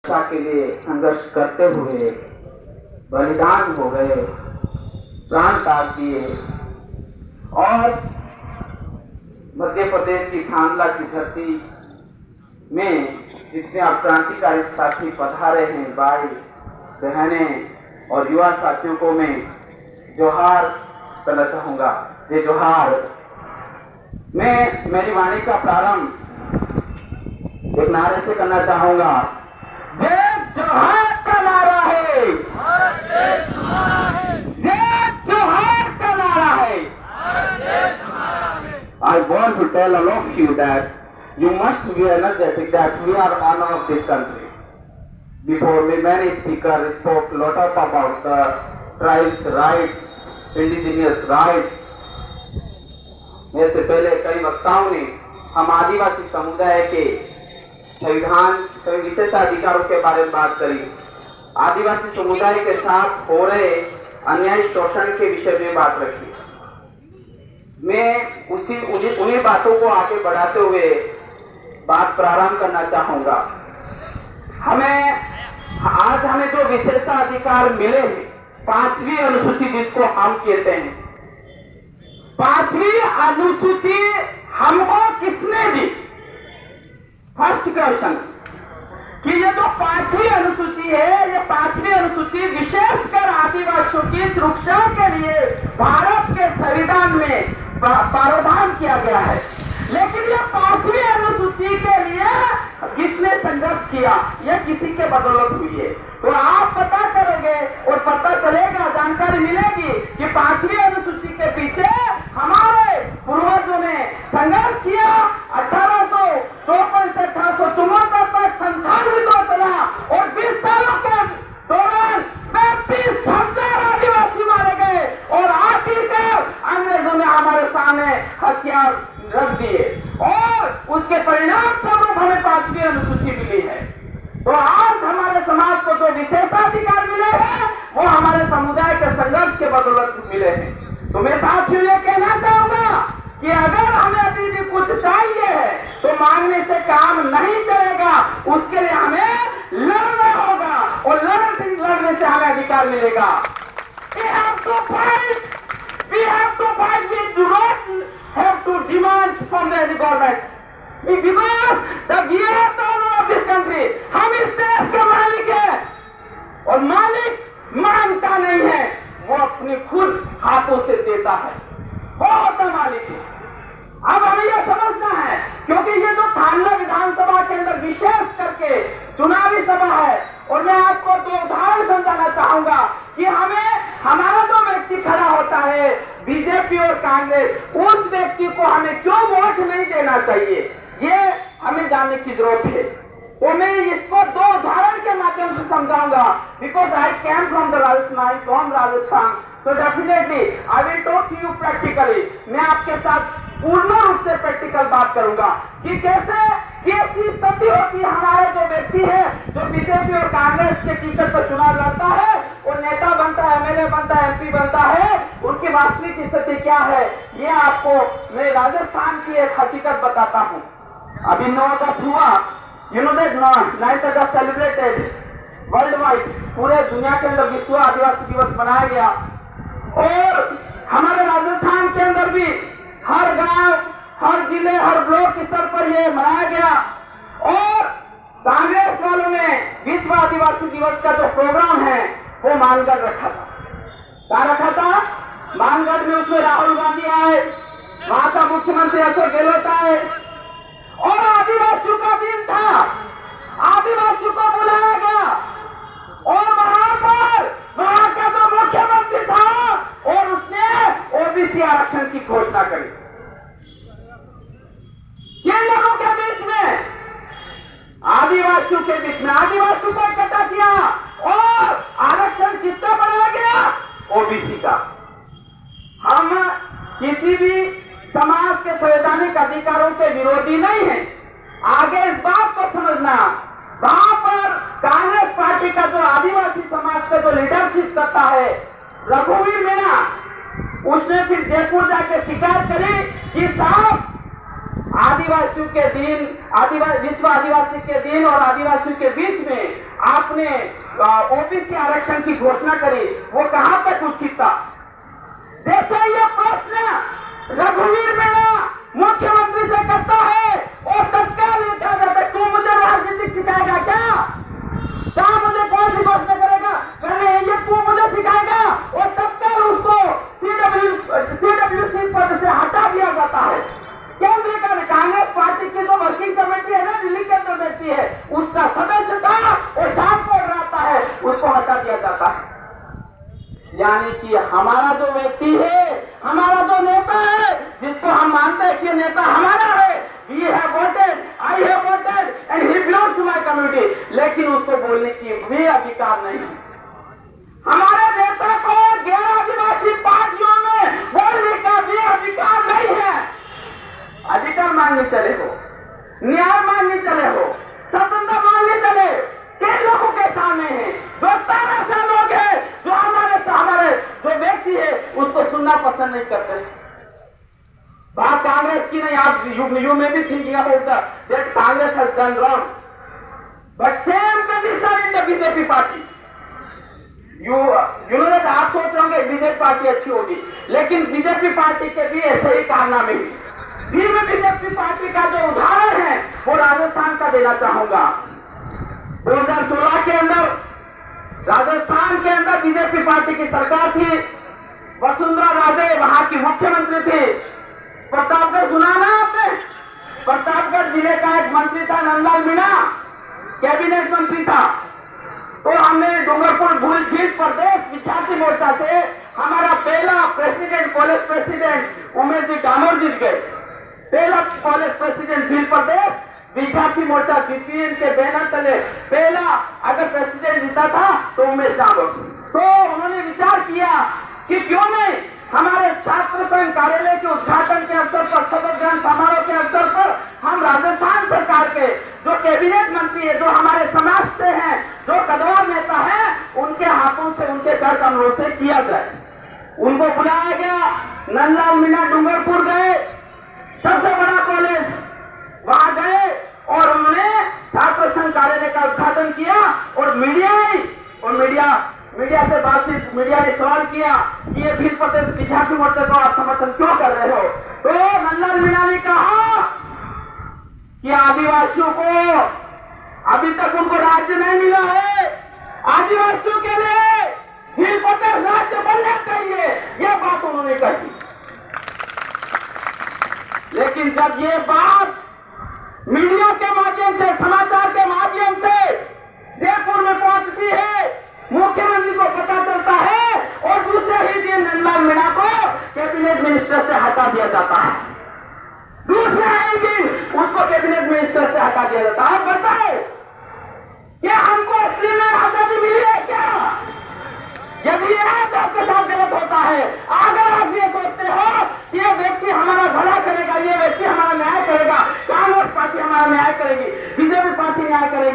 शिक्षा के लिए संघर्ष करते हुए बलिदान हो गए, प्राण त्याग दिए और मध्य प्रदेश की खानला की धरती में जितने अब क्रांतिकारी साथी पधारे हैं, भाई बहनें और युवा साथियों को मैं जोहार करना चाहूंगा। ये जोहार। मैं मेरी वाणी का प्रारंभ एक नारे से करना चाहूंगा। जय जोहार का नारा है, भारत देश हमारा है। जय जोहार का नारा है, भारत देश हमारा है। I want to tell all of you that you must be energetic that we are honor of this country. Before me, many speakers spoke a lot about the tribes' rights, indigenous rights. मेरे से पहले कई वक्ताओं ने हम आदिवासी समुदाय के संविधान विशेषाधिकारों के बारे में बात करी। आदिवासी समुदाय के साथ हो रहे अन्याय शोषण के विषय में बात रखी। मैं उन्हीं बातों को आगे बढ़ाते हुए बात प्रारंभ करना चाहूंगा। आज हमें जो विशेषाधिकार मिले हैं, 5वीं अनुसूची जिसको हम कहते हैं, 5वीं अनुसूची हमको किसने दी? फर्स्ट क्वेश्चन कि ये जो 5वीं अनुसूची है, ये 5वीं अनुसूची विशेषकर आदिवासियों की सुरक्षा के लिए भारत के संविधान में प्रावधान किया गया है। लेकिन ये 5वीं अनुसूची के लिए किसने संघर्ष किया? ये किसी के बदौलत हुई है। तो आप पता करोगे और पता चलेगा, जानकारी मिलेगी कि 5वीं अनुसूची के पीछे हमारे पूर्वजों ने संघर्ष किया। 1854 से 1874 तक संथाल विद्रोह चला और 20 सालों के दौरान 35,000 आदिवासी मारे गए और आखिरकार अंग्रेजों ने हमारे सामने हथियार रख दिए और उसके परिणाम स्वरूप हमें 5वीं अनुसूची मिली है। तो आज हमारे समाज को जो विशेषाधिकार मिले हैं, वो हमारे समुदाय के संघर्ष के बदौलत मिले हैं। तो मैं साथियों ये कहना चाहूंगा कि अगर हमें अभी भी कुछ चाहिए है तो मांगने से काम नहीं चलेगा, उसके लिए हमें लड़ना होगा और लड़ने से हमें अधिकार मिलेगा। We have to fight. We have to fight. We do not have to demand from the government. Because we are the owner of this country. हम इस देश के मालिक हैं और मालिक मांगता नहीं है, वो अपने खुद हाथों से देता है। बहुत मालिक है। अब हमें यह समझना है, क्योंकि ये जो खानला विधानसभा के अंदर विशेष करके चुनावी सभा है, और मैं आपको 2 उदाहरण समझाना चाहूंगा कि हमारा जो व्यक्ति खड़ा होता है बीजेपी और कांग्रेस, उस व्यक्ति को हमें क्यों वोट नहीं देना चाहिए, ये हमें जानने की जरूरत है। तो मैं इसको 2 उदाहरण के माध्यम से समझाऊंगा। Because I came from Rajasthan, so definitely I will talk to you practically. मैं आपके साथ पूर्ण रूप से प्रैक्टिकल बात करूंगा कि कैसी स्थिति होती है। हमारा जो व्यक्ति है जो बीजेपी और कांग्रेस के टिकट पर चुनाव लड़ता है और नेता बनता है, एमएलए बनता है, एमपी बनता है, उनकी वास्तविक स्थिति क्या है, ये आपको मैं राजस्थान की एक हकीकत बताता हूँ। अभी 9 अगस्त हुआ, you know that 9 August celebrated world wide, पूरे दुनिया के अंदर विश्व आदिवासी दिवस मनाया गया और हमारे राजस्थान के अंदर भी हर गांव, हर जिले, हर ब्लॉक स्तर पर यह मनाया गया। और कांग्रेस वालों ने विश्व आदिवासी दिवस का जो प्रोग्राम है वो मानगढ़ रखा था। क्या रखा था? मानगढ़ में। उसमें राहुल गांधी आए, वहां का मुख्यमंत्री अशोक गहलोत आए और आदिवासियों का दिन था, आदिवासियों को बुलाया गया और वहां का जो मुख्यमंत्री था और उसने ओबीसी आरक्षण की घोषणा करी। किन लोगों के बीच में? आदिवासियों के बीच में। आदिवासियों को इकट्ठा किया और आरक्षण किसका बनाया गया? ओबीसी का। हम किसी भी समाज के संवैधानिक अधिकारों के विरोधी नहीं है। आगे इस बात को समझना, वहां पर कांग्रेस पार्टी का जो आदिवासी समाज का जो लीडरशिप करता है रघुवीर मीणा, उसने फिर जयपुर जाके शिकायत करी कि साहब आदिवासियों के दिन, विश्व आदिवासी के दिन और आदिवासियों के बीच में आपने ओबीसी आरक्षण की घोषणा करी, वो कहां तक उचित था? जैसे ये प्रश्न रघुवीर मीणा मुख्यमंत्री से करता है और तत्काल लिखा जाता है, तू मुझे राजनीतिक सिखाएगा क्या? क्या मुझे कौन सी घोषणा करेगा करने ये तू मुझे सिखाएगा? और तत्काल उसको सीडब्ल्यूसी पद से हटा दिया जाता है। केंद्र का कांग्रेस पार्टी की जो वर्किंग कमेटी है ना, दिल्ली के अंदर बैठी है, उसका सदस्य था और शाम को रहता है, उसको हटा दिया जाता है। यानी कि हमारा जो व्यक्ति है, हमारा जो नेता है, जिसको हम मानते हैं कि नेता हमारा है, we have voted, I have voted and he belongs to my community, लेकिन उसको बोलने की भी अधिकार नहीं है। हमारे नेता को गैर आदिवासी पार्टियों में बोलने का भी अधिकार नहीं है। अधिकार मांगने चले हो, न्याय मांगने चले हो, स्वतंत्रता मांगने चले, किन लोगों के सामने है? जो तानाशाह लोग हैं, जो हमारे जो व्यक्ति है उसको सुनना पसंद नहीं करते। बात कांग्रेस की नहीं, आप यू में भी thinking about that Congress has done wrong, but same condition in the BJP party. You know that आप सोच रहे होंगे बीजेपी पार्टी अच्छी होगी, लेकिन बीजेपी पार्टी के भी ऐसे ही कारनामे हैं। फिर मैं बीजेपी पार्टी का जो उदाहरण है वो राजस्थान का देना चाहूंगा। 2016 के अंदर राजस्थान के अंदर बीजेपी पार्टी की सरकार थी, वसुंधरा राजे वहां की मुख्यमंत्री थी। प्रतापगढ़ सुना ना आपने? प्रतापगढ़ जिले का एक मंत्री था नंदलाल मीणा, कैबिनेट मंत्री था। तो हमने डूंगरपुर भील प्रदेश विद्यार्थी मोर्चा से हमारा पहला president, college president Umesh ji Damor जीत गए। पहला कॉलेज प्रेसिडेंट भील प्रदेश विद्यार्थी मोर्चा बीपीएन के बैनर तले पहला अगर प्रेसिडेंट जीता था तो उमेश डामोर। तो उन्होंने विचार किया कि क्यों नहीं हमारे छात्र संघ कार्यालय के उद्घाटन के अवसर पर, शपथ ग्रहण समारोह के अवसर पर हम राजस्थान सरकार के जो कैबिनेट मंत्री है, जो हमारे समाज से हैं, जो कदवार नेता है, उनके हाथों से, उनके कर कमरों से किया जाए। उनको बुलाया गया, नंदलाल मीणा डूंगरपुर गए, सबसे बड़ा कॉलेज वहां गए और उन्होंने छात्र संघ कार्यालय का उद्घाटन किया और मीडिया से बातचीत, मीडिया ने सवाल किया कि ये भील प्रदेश विद्यार्थी मोर्चा को आप समर्थन क्यों कर रहे हो? तो नंदलाल मीणा ने कहा कि आदिवासियों को अभी तक उनको राज्य नहीं मिला है, आदिवासियों के लिए भील प्रदेश राज्य बनना चाहिए, यह बात उन्होंने कही। लेकिन जब ये बात मीडिया के माध्यम से, समाचार के माध्यम से जयपुर में पहुंचती है, मुख्यमंत्री को पता चलता है और दूसरे ही दिन नंदलाल मीणा को कैबिनेट मिनिस्टर से हटा दिया जाता है। दूसरे ही दिन उसको कैबिनेट मिनिस्टर से हटा दिया जाता है। आप बताओ, क्या हमको असली में आजादी मिली है क्या? यदि आज आपके साथ गलत होता है, अगर आप ये सोचते हो कि ये व्यक्ति हमारा भला करेगा, ये व्यक्ति हमारा न्याय करेगा, कांग्रेस पार्टी हमारा न्याय करेगी, बीजेपी पार्टी न्याय करेगी,